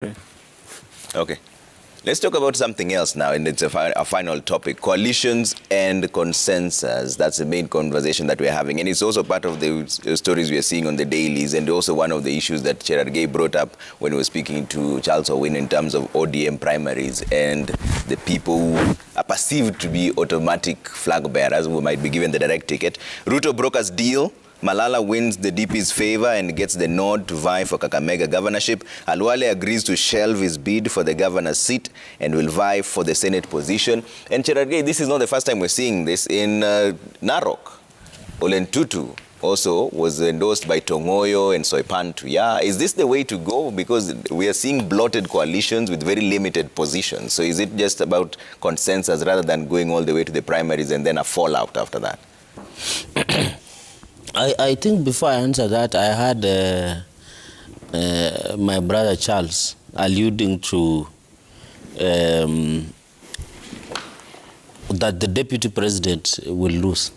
Okay. Let's talk about something else now, and it's a final topic. Coalitions and consensus. That's the main conversation that we're having. And it's also part of the stories we are seeing on the dailies, and also one of the issues that Cherargei brought up when he was speaking to Charles Owin in terms of ODM primaries and the people who are perceived to be automatic flag bearers who might be given the direct ticket. Ruto brokers deal. Malala wins the DP's favor and gets the nod to vie for Kakamega governorship. Halwale agrees to shelve his bid for the governor's seat and will vie for the Senate position. And Cherargei, this is not the first time we're seeing this. In Narok, Ole Ntutu also was endorsed by Tongoyo and Soipan Tuya. Is this the way to go? Because we are seeing bloated coalitions with very limited positions. So is it just about consensus rather than going all the way to the primaries and then a fallout after that? I think before I answer that, I had my brother Charles alluding to that the deputy president will lose.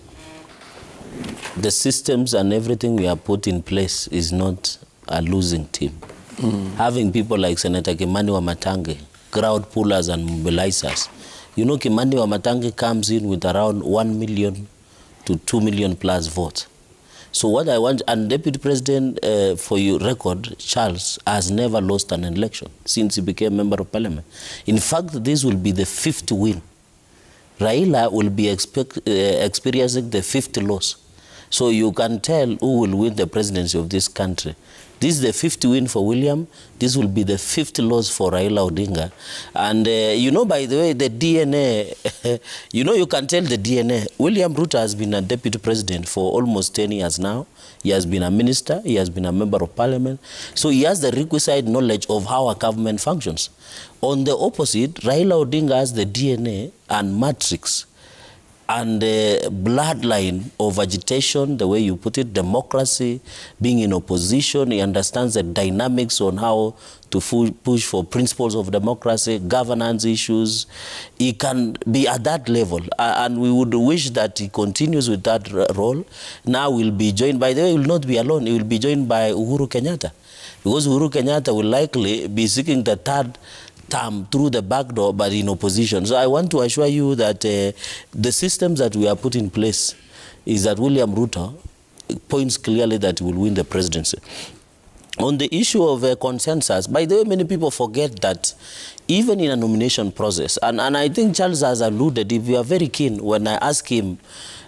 The systems and everything we have put in place is not a losing team. Having people like Senator Kimani Wamatangi, crowd pullers and mobilizers. You know, Kimani Wamatangi comes in with around 1 million to 2 million plus votes. So what I want, and Deputy President, for your record, Charles, has never lost an election since he became Member of Parliament. In fact, this will be the 5th win. Raila will be experiencing the 5th loss. So you can tell who will win the presidency of this country. This is the 5th win for William. This will be the 5th loss for Raila Odinga. And you know, by the way, the DNA, you know, you can tell the DNA. William Ruto has been a deputy president for almost 10 years now. He has been a minister. He has been a member of parliament. So he has the requisite knowledge of how a government functions. On the opposite, Raila Odinga has the DNA and matrix and the bloodline of agitation, the way you put it, democracy, being in opposition. He understands the dynamics on how to push for principles of democracy, governance issues. He can be at that level, and we would wish that he continues with that role. Now we'll be joined, by the way, he will not be alone. He will be joined by Uhuru Kenyatta, because Uhuru Kenyatta will likely be seeking the third term through the back door, but in opposition. So I want to assure you that the systems that we have put in place is that William Ruto points clearly that he will win the presidency. On the issue of consensus, by the way, many people forget that even in a nomination process, and I think Charles has alluded, if you are very keen, when I asked him,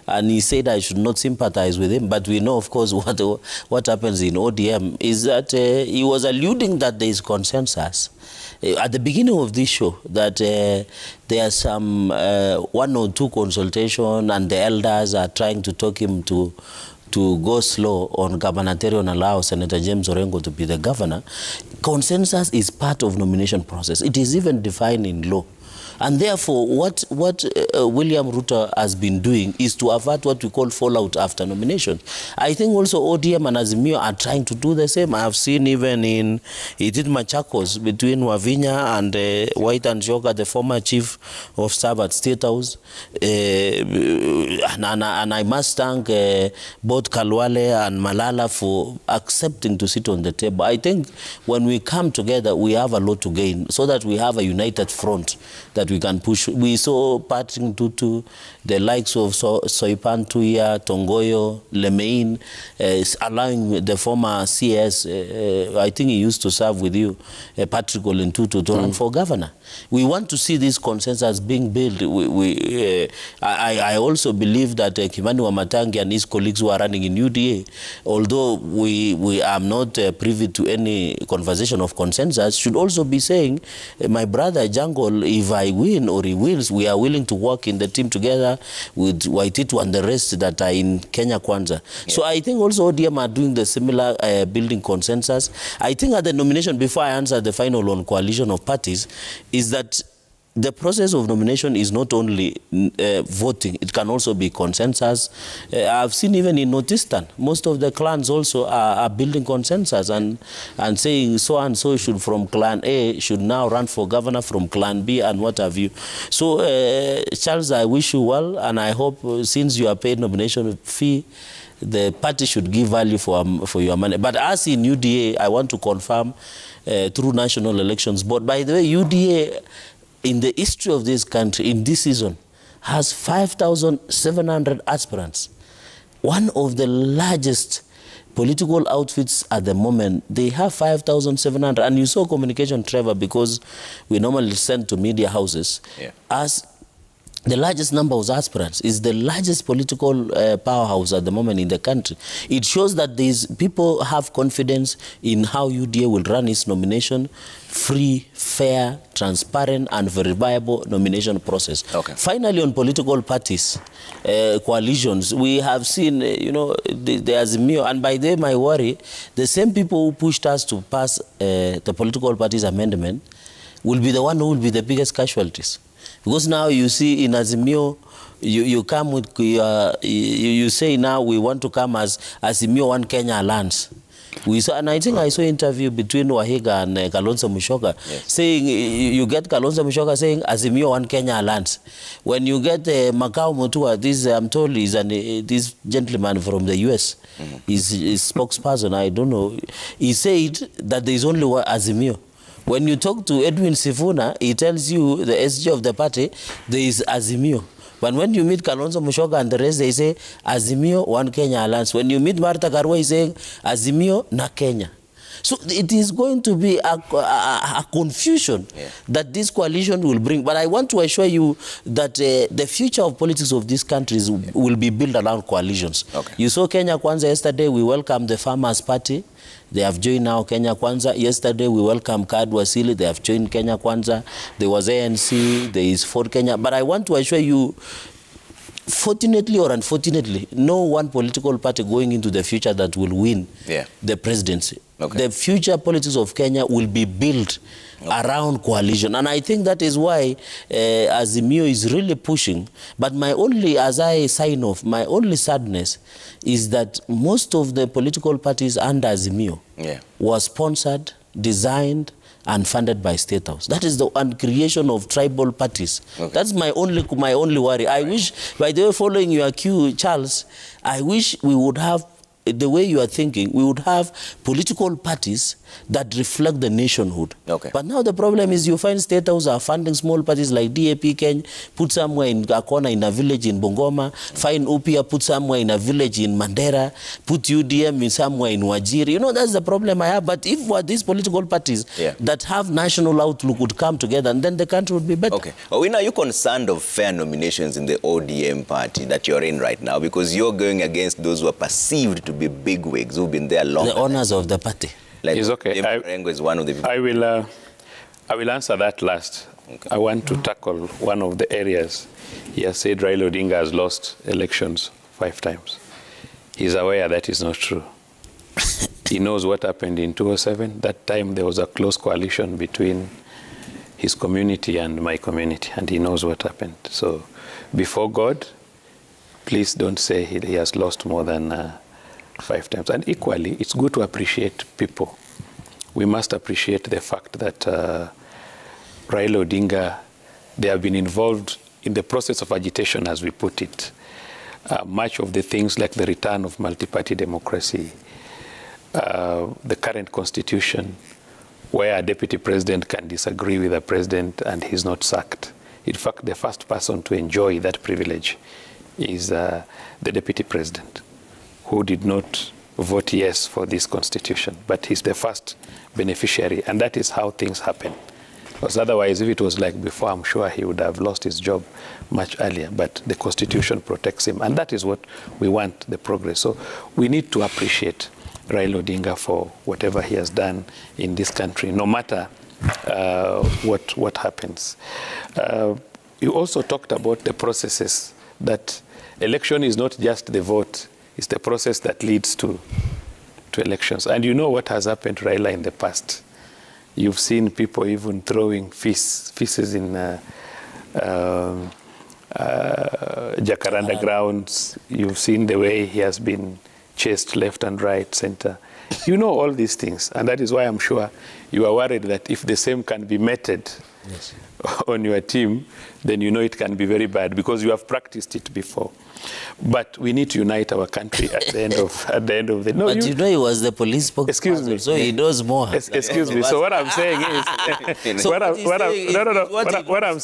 and he said I should not sympathize with him, but we know, of course, what happens in ODM, is that he was alluding that there is consensus. At the beginning of this show, that there are some 1 or 2 consultation, and the elders are trying to talk him to go slow on gubernatorial allow Senator James Orengo to be the governor. Consensus is part of nomination process. It is even defined in law. And therefore, what William Ruto has been doing is to avert what we call fallout after nomination. I think also ODM and Azimio are trying to do the same. I have seen even he did Machakos between Wavinya and White and Joga, the former chief of staff at State House. And I must thank both Kalwale and Malala for accepting to sit on the table. I think when we come together, we have a lot to gain, so that we have a united front that we can push. We saw Patrick Tutu, the likes of Soipan Tuya, Tongoyo, Lemein, allowing the former CS, I think he used to serve with you, Patrick Olentutu, to run for governor. We want to see this consensus being built. I also believe that Kimani Wamatangi and his colleagues who are running in UDA, although we are not privy to any conversation of consensus, should also be saying, my brother Jungle, if I win or he wins, we are willing to work in the team together with Waititu and the rest that are in Kenya Kwanza. Yeah. So I think also ODM are doing the similar building consensus. I think at the nomination, before I answer the final on coalition of parties, is that the process of nomination is not only voting, it can also be consensus. I've seen even in Northeastern, most of the clans also are building consensus and saying so and so should from clan A should now run for governor from clan B and what have you. So Charles, I wish you well, and I hope since you are paid nomination fee, the party should give value for your money. But as in UDA, I want to confirm through National Elections Board. By the way, UDA, in the history of this country, in this season, has 5,700 aspirants. One of the largest political outfits at the moment. They have 5,700. And you saw communication, Trevor, because we normally send to media houses. Yeah. As the largest number of aspirants is the largest political powerhouse at the moment in the country. It shows that these people have confidence in how UDA will run its nomination, free, fair, transparent, and verifiable nomination process. Okay. Finally, on political parties, coalitions, we have seen, you know, the Azimio, and by the way, my worry, the same people who pushed us to pass the political parties amendment will be the one who will be the biggest casualties. Because now you see in Azimio, you come with, you say now we want to come as Azimio One Kenya Alliance. We saw, and I think I saw an interview between Wahiga and Kalonzo Musyoka, yes, saying, you get Kalonzo Musyoka saying Azimio One Kenya Alliance. When you get Makau Mutua, this I'm told is this gentleman from the US, he's spokesperson, I don't know, he said that there is only one Azimio. When you talk to Edwin Sifuna, he tells you, the SG of the party, there is Azimio. But when you meet Kalonzo Musyoka and the rest, they say, Azimio, One Kenya Alliance. When you meet Martha Karua, he's saying, Azimio, na Kenya. So it is going to be a confusion, yeah, that this coalition will bring. But I want to assure you that the future of politics of these countries will be built around coalitions. Okay. You saw Kenya Kwanza yesterday. We welcomed the Farmers' Party. They have joined now Kenya Kwanza. Yesterday we welcomed Kad Wasili. They have joined Kenya Kwanza. There was ANC. There is Ford Kenya. But I want to assure you, fortunately or unfortunately, no one political party going into the future that will win, yeah, the presidency. Okay. The future politics of Kenya will be built, okay, around coalition. And I think that is why Azimio is really pushing. But my only, as I sign off, my only sadness is that most of the political parties under Azimio, yeah, was sponsored, designed, and funded by State House. That is the creation of tribal parties. Okay. That's my only worry. I wish, by the way, following your cue, Charles, I wish we would have, the way you are thinking, we would have political parties that reflect the nationhood. Okay. But now the problem is you find State House are funding small parties like DAP Kenya, put somewhere in a corner in a village in Bungoma, find UPIA, put somewhere in a village in Mandera, put UDM in somewhere in Wajir. You know, that's the problem I have. But if these political parties, yeah, that have national outlook would come together, and then the country would be better. Okay. Owina, are you concerned of fair nominations in the ODM party that you're in right now? Because you're going against those who are perceived to be bigwigs who've been there long. The owners of the party. Like it's okay. Is one of the people. I will answer that last. Okay. I want to tackle one of the areas. He has said Raila Odinga has lost elections 5 times. He's aware that is not true. He knows what happened in 2007. That time there was a close coalition between his community and my community, and he knows what happened. So before God, please don't say he has lost more than 5 times. And equally, it's good to appreciate people. We must appreciate the fact that Raila Odinga, they have been involved in the process of agitation, as we put it. Much of the things like the return of multi-party democracy, the current constitution, where a deputy president can disagree with a president and he's not sacked. In fact, the first person to enjoy that privilege is the deputy president, who did not vote yes for this constitution, but he's the first beneficiary, and that is how things happen. Because otherwise, if it was like before, I'm sure he would have lost his job much earlier, but the constitution protects him, and that is what we want, the progress. So we need to appreciate Raila Odinga for whatever he has done in this country, no matter what happens. You also talked about the processes, that election is not just the vote, it's the process that leads to elections. And you know what has happened to Raila in the past. You've seen people even throwing feces in Jacaranda grounds. You've seen the way he has been chased left and right, center. You know all these things, and that is why I'm sure you are worried that if the same can be meted on your team, then you know it can be very bad because you have practiced it before. But we need to unite our country at the end of the. No, but you know he was the police spokesperson. Excuse me. So he knows more. Excuse me. So what I'm saying is, So what I'm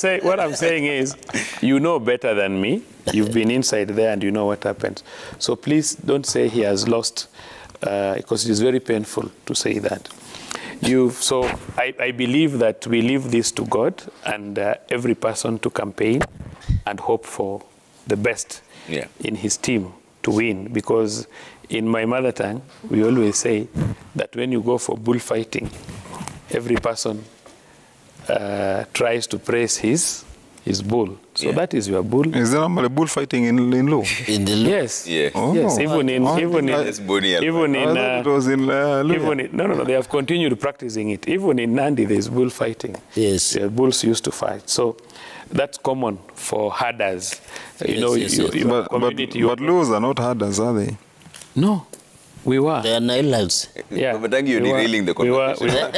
saying is, you know better than me. You've been inside there and you know what happens. So please don't say he has lost, because it is very painful to say that. So I believe that we leave this to God and every person to campaign and hope for the best in his team to win. Because in my mother tongue, we always say that when you go for bullfighting, every person tries to praise his bull. So that is your bull. Is there normally bullfighting in law? In the law? Yes. Yeah. Oh. Yes. Even in they have continued practicing it. Even in Nandi, there is bullfighting. Yes. Bulls used to fight. So that's common for herders. But laws are not herders, are they? No. We were. They are Nilers. Yeah. But thank you, you're derailing the conversation. We were.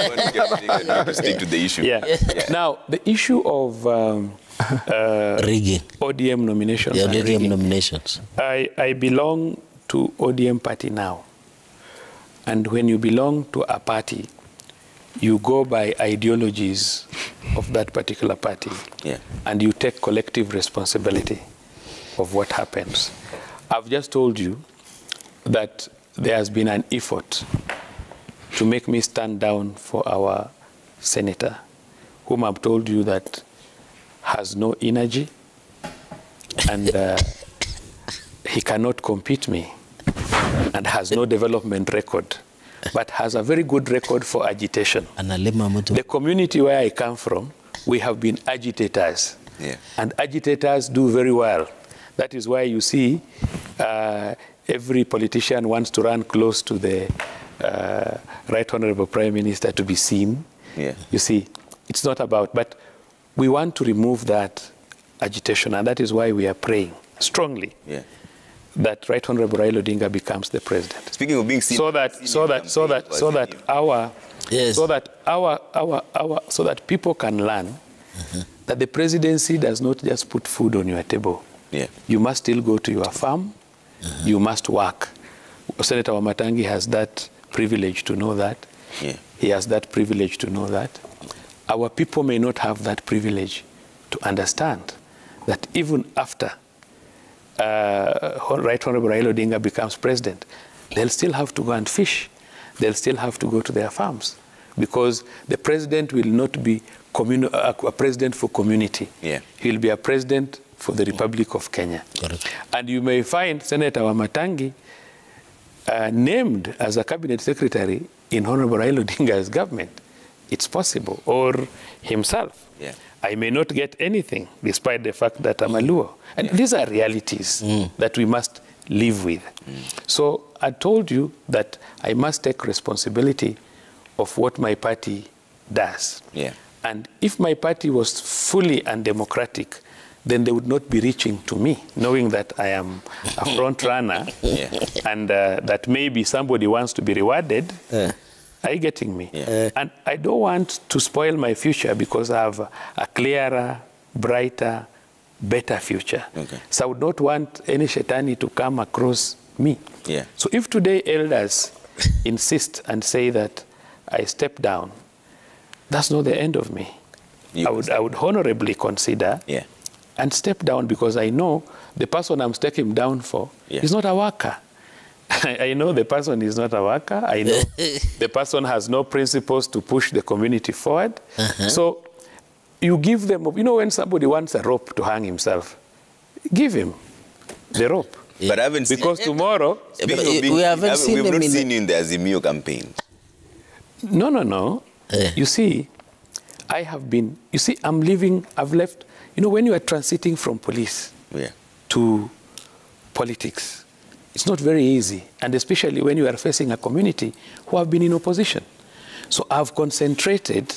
To stick to the issue. Yeah. Now, the issue of Rigging. ODM nominations. Yeah, ODM nominations. I belong to ODM party now. And when you belong to a party, you go by ideologies of that particular party. Yeah. And you take collective responsibility of what happens. I've just told you that there has been an effort to make me stand down for our senator, whom I've told you that has no energy and he cannot compete me and has no development record, but has a very good record for agitation. The community where I come from, we have been agitators, and agitators do very well. That is why you see every politician wants to run close to the Right Honorable Prime Minister to be seen. Yeah. You see, it's not about, but we want to remove that agitation, and that is why we are praying strongly that Right Honorable Raila Odinga becomes the president. Speaking of being seen, so that people can learn that the presidency does not just put food on your table. Yeah. You must still go to your farm. You must work. Senator Wamatangi has that privilege to know that. Yeah. He has that privilege to know that. Our people may not have that privilege to understand that even after Right Honorable Raila Odinga becomes president, they'll still have to go and fish. They'll still have to go to their farms, because the president will not be a president for community. Yeah. He'll be a president for the Republic of Kenya. Correct. And you may find Senator Wamatangi named as a cabinet secretary in Honorable Raila Odinga's government. It's possible. Or himself. Yeah. I may not get anything, despite the fact that I'm a Luo. And these are realities that we must live with. So I told you that I must take responsibility of what my party does. Yeah. And if my party was fully undemocratic, then they would not be reaching to me, knowing that I am a front runner and that maybe somebody wants to be rewarded. Are you getting me? Yeah. And I don't want to spoil my future because I have a clearer, brighter, better future. Okay. So I would not want any Shetani to come across me. Yeah. So if today elders insist and say that I step down, that's not the end of me. I would honorably consider and step down, because I know the person I'm stepping down for is not a worker. I know the person is not a worker. I know the person has no principles to push the community forward. So you give them, you know, when somebody wants a rope to hang himself, give him the rope. But I haven't because seen, tomorrow... we haven't seen we've not seen you in the Azimio campaign. No. You see, I have been, you see, I've left, you know, when you are transiting from police to politics, it's not very easy, and especially when you are facing a community who have been in opposition. So I've concentrated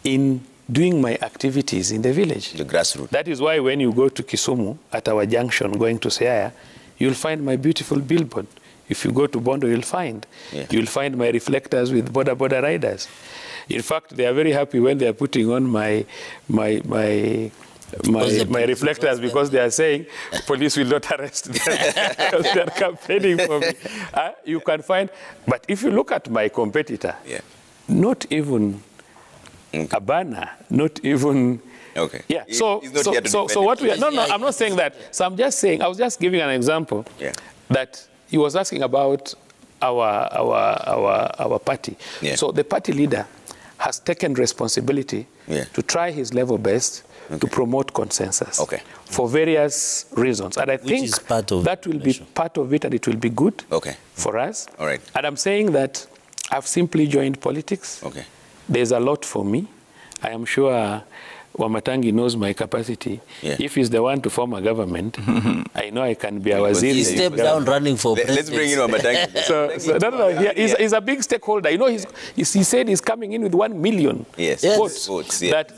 in doing my activities in the village. The grassroots. That is why when you go to Kisumu, at our junction going to Siaya, you'll find my beautiful billboard. If you go to Bondo, you'll find my reflectors with border riders. In fact, they are very happy when they are putting on my reflectors, because they are saying police will not arrest them because they are campaigning for me. You can find, but if you look at my competitor, not even a banner, not even. Okay. Yeah. So what we are, no, I'm not saying that. So I'm just saying, I was just giving an example that he was asking about our party. So the party leader has taken responsibility to try his level best to promote consensus for various reasons. And I think that will be part of it, and it will be good for us. All right. And I'm saying that I've simply joined politics. There's a lot for me. I am sure Wamatangi knows my capacity. If he's the one to form a government, I know I can be a waziri. He stepped down running for president. Let's bring in Wamatangi. He's a big stakeholder. You know, he said he's coming in with 1 million votes. That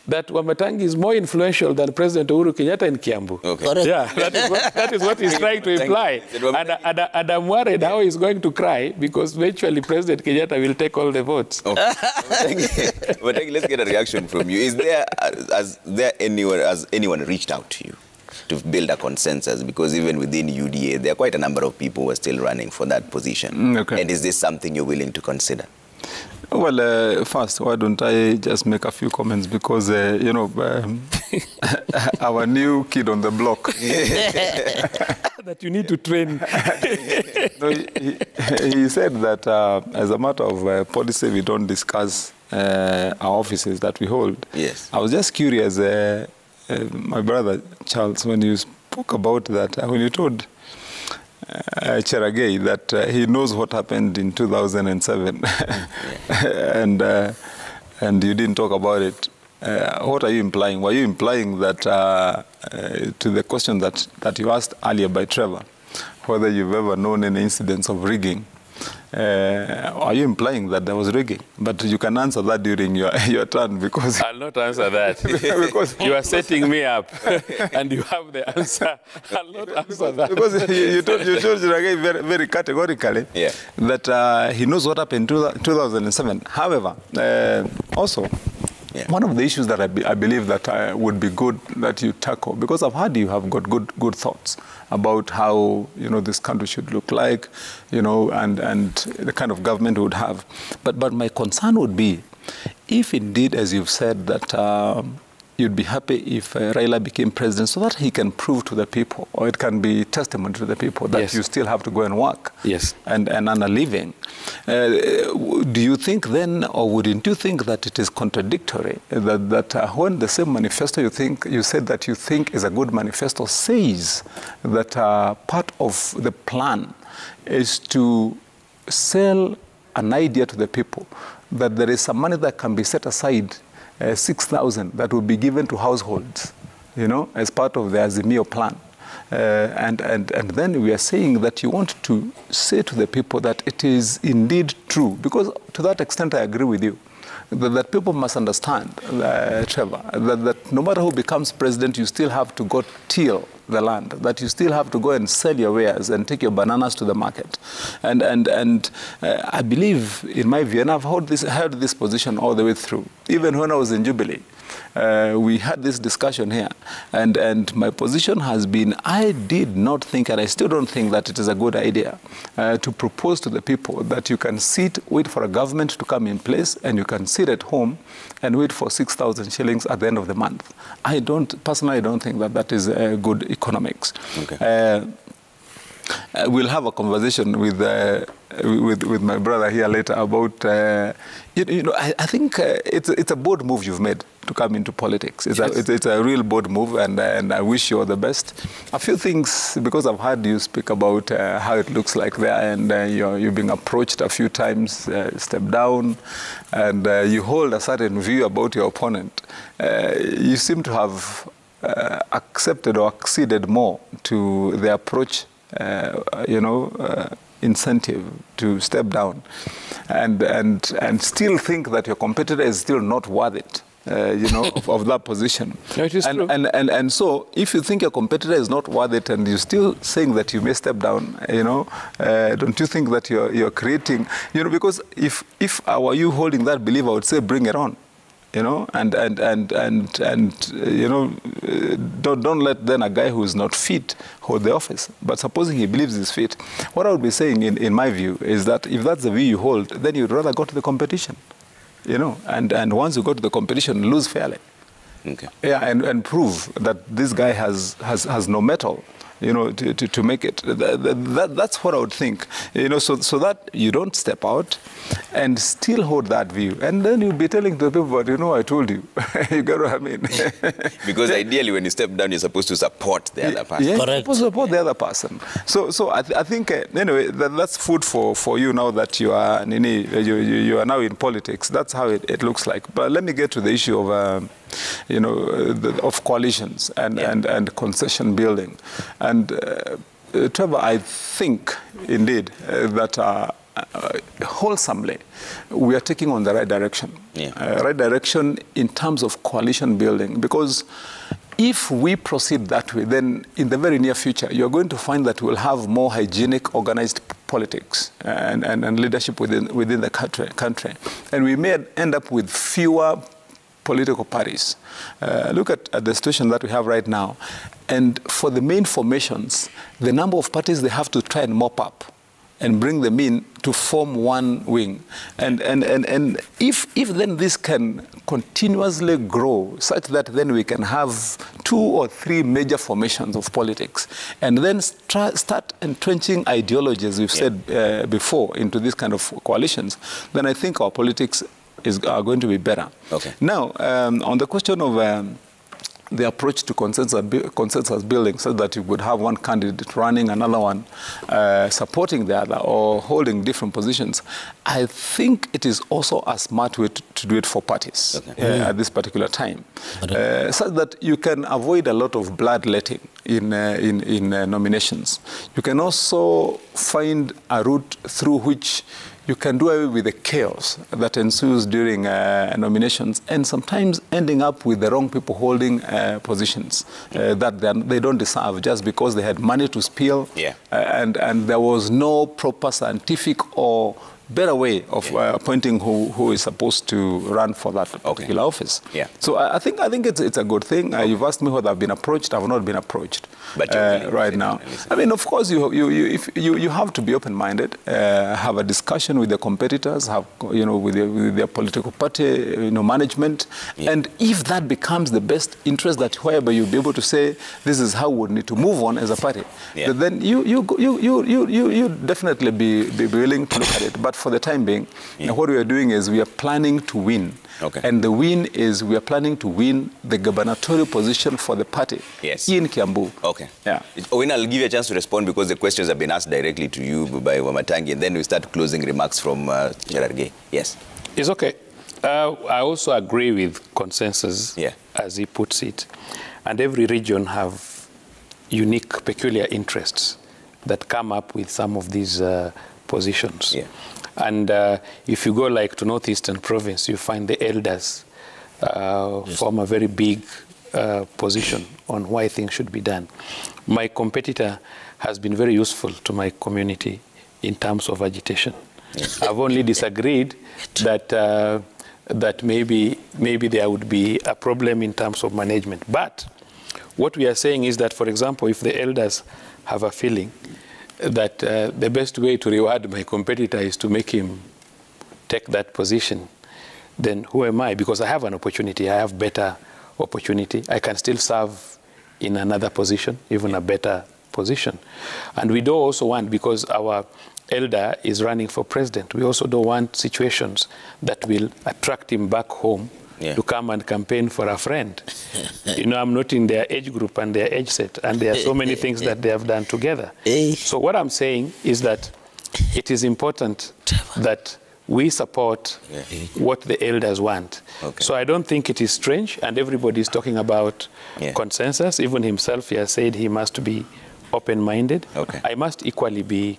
Wamatangi is more influential than President Uhuru Kenyatta in Kiambu. Yeah, that is what he's trying to imply. And I'm worried how he's going to cry, because eventually President Kenyatta will take all the votes. Wamatangi, let's get a reaction from you. Has anyone reached out to you to build a consensus? Because even within UDA, there are quite a number of people who are still running for that position. And is this something you're willing to consider? Well, first, why don't I just make a few comments? Because, you know, our new kid on the block. That you need to train. No, he said that as a matter of policy, we don't discuss our offices that we hold. I was just curious, my brother Charles, when you spoke about that, when you told Cheragay that he knows what happened in 2007, and you didn't talk about it. What are you implying? Were you implying that to the question that you asked earlier by Trevor, whether you've ever known any incidents of rigging? Are you implying that there was rigging? But you can answer that during your turn, because I'll not answer that. Because you are setting me up, and you have the answer. I'll not answer that. Because you told Cheragay very categorically that he knows what happened in 2007. However, also, one of the issues that I believe that would be good that you tackle, because I've heard you have got good thoughts about how, you know, this country should look like, you know, and the kind of government we would have. But my concern would be, if indeed, as you've said, that you'd be happy if Raila became president, so that he can prove to the people, or it can be testimony to the people, that you still have to go and work and earn a living. Do you think then, or wouldn't you think that it is contradictory that when the same manifesto you said that you think is a good manifesto says that part of the plan is to sell an idea to the people, that there is some money that can be set aside, 6,000 that will be given to households, you know, as part of the Azimio plan. And then we are saying that you want to say to the people that it is indeed true, because to that extent I agree with you, that people must understand, Trevor, that no matter who becomes president, you still have to go till the land, that you still have to go and sell your wares and take your bananas to the market. And I believe, in my view, and I've held this position all the way through, even when I was in Jubilee, we had this discussion here, and my position has been, I did not think, and I still don't think, that it is a good idea to propose to the people that you can wait for a government to come in place, and you can sit at home and wait for 6,000 shillings at the end of the month. Personally, I don't think that that is good economics. We'll have a conversation with my brother here later about, you know, I think it's a bold move you've made to come into politics. It's a real bold move, and I wish you all the best. A few things, because I've heard you speak about how it looks like there, and you're being approached a few times, step down, and you hold a certain view about your opponent. You seem to have accepted or acceded more to the approach, you know, incentive to step down, and still think that your competitor is still not worth it. of that position. No, it is true. And so, if you think your competitor is not worth it, and you're still saying that you may step down, don't you think that you're creating, because if I were you holding that belief, I would say bring it on. Don't let then a guy who is not fit hold the office. But supposing he believes he's fit, what I would be saying, in my view, is that if that's the view you hold, then you'd rather go to the competition, and once you go to the competition, lose fairly. Okay. Yeah, and prove that this guy has no mettle. To make it. That's what I would think. So that you don't step out and still hold that view. And then you'll be telling the people, but I told you. You get what I mean? Because ideally, when you step down, you're supposed to support the other person. Yeah, Correct. you're supposed to support the other person. So I think, anyway, that's food for you now that you are now in politics. That's how it looks like. But let me get to the issue of of coalitions and concession building. And Trevor, I think indeed that wholesomely we are taking on the right direction. Right direction in terms of coalition building, because if we proceed that way, then in the very near future, you're going to find that we'll have more hygienic, organized politics and leadership within the country. And we may end up with fewer political parties. Look at the situation that we have right now. And for the main formations, the number of parties they have to try and mop up and bring them in to form one wing. And if then this can continuously grow such that then we can have 2 or 3 major formations of politics, and then start entrenching ideologies, we've said before, into this kind of coalitions, then I think our politics are going to be better. Okay. Now, on the question of the approach to consensus building, so that you would have one candidate running, another one supporting the other, or holding different positions, I think it is also a smart way to do it for parties at this particular time, so that you can avoid a lot of bloodletting in nominations. You can also find a route through which you can do away with the chaos that ensues during nominations, and sometimes ending up with the wrong people holding positions that they don't deserve, just because they had money to spill, and there was no proper scientific or better way of appointing who is supposed to run for that particular office. So I think it's a good thing. You've asked me whether I've been approached. I've not been approached right now. I mean, of course, you have to be open-minded, have a discussion with the competitors, have with their political party management, and if that becomes the best interest, that whereby you'll be able to say this is how we need to move on as a party, then you definitely be willing to look at it. But for the time being, what we are doing is we are planning to win. And the win is we are planning to win the gubernatorial position for the party in Kiambu. Owen, I'll give you a chance to respond, because the questions have been asked directly to you by Wamatangi, and then we start closing remarks from Cherargei. Yes. It's okay. I also agree with consensus, as he puts it. And every region have unique, peculiar interests that come up with some of these positions. And if you go like to Northeastern Province, you find the elders form a very big position on why things should be done. My competitor has been very useful to my community in terms of agitation. I've only disagreed that maybe there would be a problem in terms of management. But what we are saying is that, for example, if the elders have a feeling that the best way to reward my competitor is to make him take that position, then who am I? Because I have an opportunity. I have better opportunity. I can still serve in another position, even a better position. And we don't also want, because our elder is running for president, we also don't want situations that will attract him back home to come and campaign for a friend. I'm not in their age group and their age set, and there are so many things that they have done together. So what I'm saying is that it is important that we support what the elders want. So I don't think it is strange, and everybody is talking about consensus. Even himself, he has said he must be open-minded. Okay. I must equally be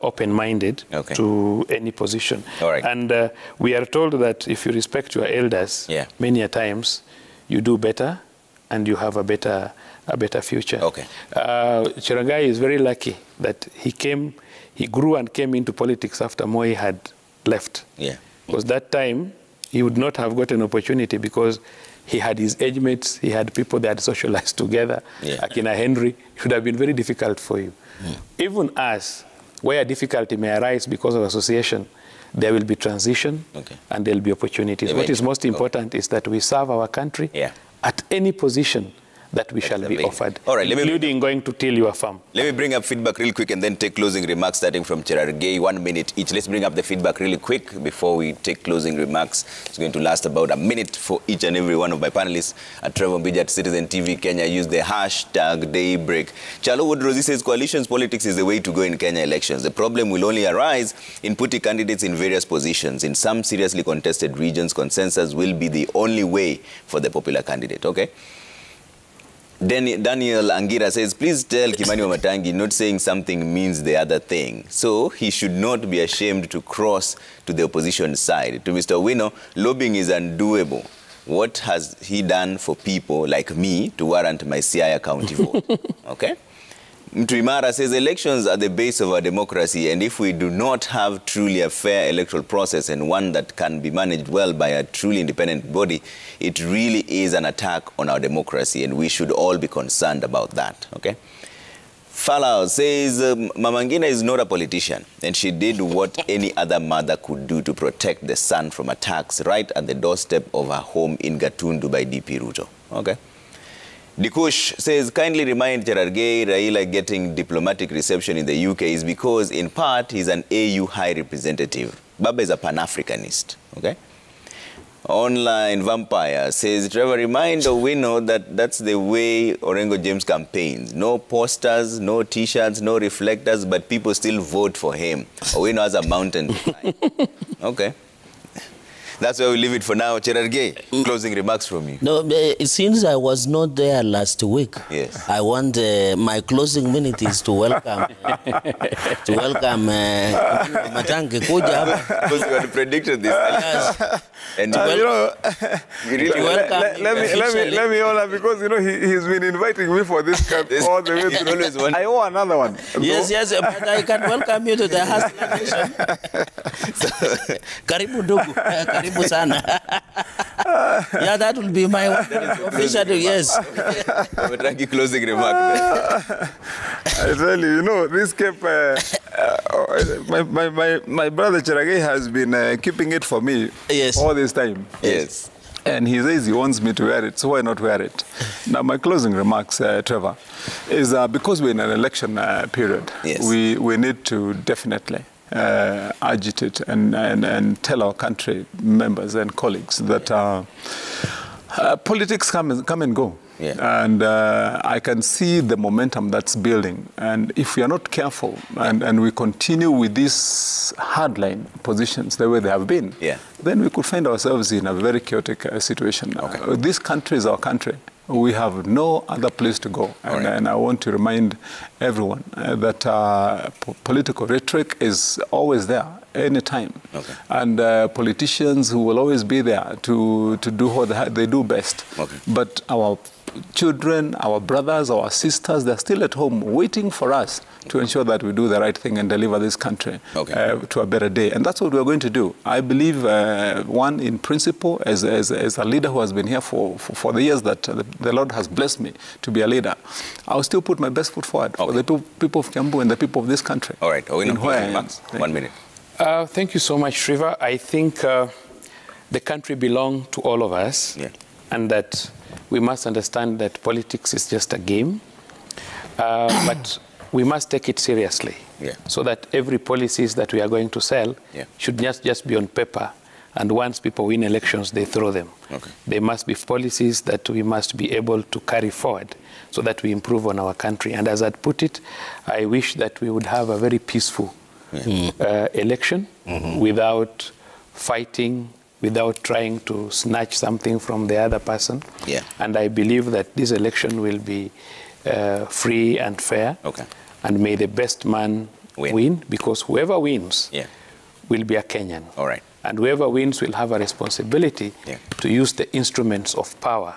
open-minded to any position. All right. And we are told that if you respect your elders, many a times you do better and you have a better future. Okay. Cherargei is very lucky that he grew and came into politics after Moi had left. Yeah. Because that time, he would not have got an opportunity because he had his age mates, he had people that had socialized together. Akina Henry, it would have been very difficult for you. Even us, where difficulty may arise because of association, there will be transition and there will be opportunities. What is most important is that we serve our country at any position that we shall be offered, all right, including going to till your farm. Let me bring up feedback real quick and then take closing remarks starting from Cherargei, 1 minute each. Let's bring up the feedback really quick before we take closing remarks. It's going to last about a minute for each and every one of my panelists. At Trevor Mbija at Citizen TV Kenya, use the hashtag DayBreak. Chalo Woodrozy says coalitions politics is the way to go in Kenya elections. The problem will only arise in putting candidates in various positions. In some seriously contested regions, consensus will be the only way for the popular candidate. Okay? Daniel Angira says, please tell Kimani Wamatangi not saying something means the other thing. So he should not be ashamed to cross to the opposition side. To Mr. Wino, lobbying is undoable. What has he done for people like me to warrant my Siaya County vote? Okay? Mtuimara says elections are the base of our democracy, and if we do not have truly a fair electoral process and one that can be managed well by a truly independent body, it really is an attack on our democracy, and we should all be concerned about that. Okay? Falau says Mama Ngina is not a politician, and she did what any other mother could do to protect the son from attacks right at the doorstep of her home in Gatundu by DP Ruto. Okay? Dikush says, kindly remind Cherargei Raila getting diplomatic reception in the UK is because, in part, he's an AU high representative. Baba is a Pan-Africanist, okay? Online Vampire says, Trevor, remind Owino that that's the way Orengo James campaigns. No posters, no T-shirts, no reflectors, but people still vote for him. Owino has a mountain to climb. Okay. That's where we leave it for now. Cherargei, closing remarks from you. No, since I was not there last week, yes, I want my closing minute is to welcome Matangi Kuja. Because you had predicted this. Yes. And you know, really let me honor, because you know he's been inviting me for this camp all the way through. I owe another one. Yes, yes, but I can welcome you to the Hustler Nation. Karibu ndugu. Karibu sana. Yeah, that will be my official, yes. Matangi closing remark. I tell you, you know, this camp, my brother Cherargei has been keeping it for me all this time. Yes. And he says he wants me to wear it, so why not wear it? Now, my closing remarks, Trevor, is because we're in an election period, we need to definitely agitate and tell our country members and colleagues that politics come and go. Yeah. And I can see the momentum that's building. And if we are not careful and we continue with these hardline positions the way they have been, then we could find ourselves in a very chaotic situation. Okay. This country is our country. We have no other place to go. And I want to remind everyone that political rhetoric is always there, anytime. Okay. And politicians who will always be there to do what they do best. Okay. But our children, our brothers, our sisters, they're still at home waiting for us to ensure that we do the right thing and deliver this country to a better day. And that's what we're going to do. I believe, one, in principle, as a leader who has been here for the years that the Lord has blessed me to be a leader, I'll still put my best foot forward for the people of Kiambu and the people of this country. All right. 1 minute. Thank you so much, Trevor. I think the country belongs to all of us, and that we must understand that politics is just a game, but we must take it seriously, so that every policies that we are going to sell should just be on paper, and once people win elections, they throw them. Okay. They must be policies that we must be able to carry forward so that we improve on our country. And as I'd put it, I wish that we would have a very peaceful election without fighting, without trying to snatch something from the other person. And I believe that this election will be free and fair. Okay. And may the best man win, because whoever wins will be a Kenyan. All right. And whoever wins will have a responsibility to use the instruments of power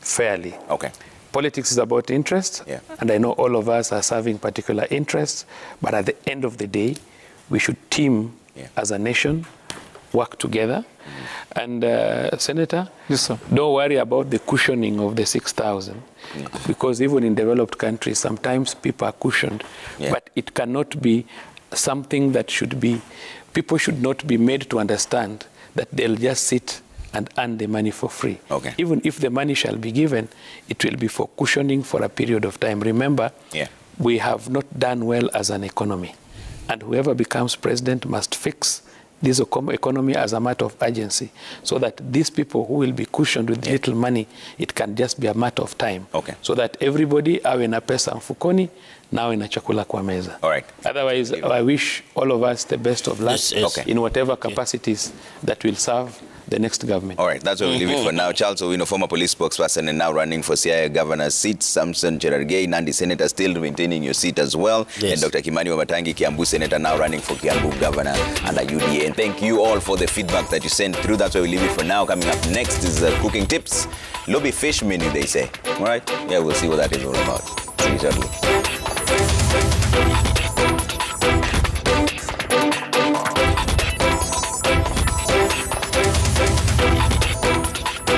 fairly. Okay. Politics is about interest, and I know all of us are serving particular interests, but at the end of the day, we should team as a nation, work together. And Senator, yes, sir. Don't worry about the cushioning of the 6,000, because even in developed countries, sometimes people are cushioned, but it cannot be something that should be, people should not be made to understand that they'll just sit and earn the money for free. Okay. Even if the money shall be given, it will be for cushioning for a period of time. Remember, we have not done well as an economy, and whoever becomes president must fix this economy as a matter of urgency, so that these people who will be cushioned with little money, it can just be a matter of time. Okay. So that everybody awe na pesa mfukoni, nawe na chakula kwa meza. All right. Otherwise, I wish all of us the best of luck in whatever capacities that will serve the next government. All right, that's where we leave it for now. Charles Owino, former police spokesperson and now running for CIA governor's seat. Samson Cherargei, Nandi Senator, still maintaining your seat as well. And Dr. Kimani Wamatangi, Kiambu Senator, now running for Kiambu governor under UDA. And thank you all for the feedback that you sent through. That's where we leave it for now. Coming up next is cooking tips. Lobby fish menu, they say. All right? Yeah, we'll see what that is all about. See you shortly.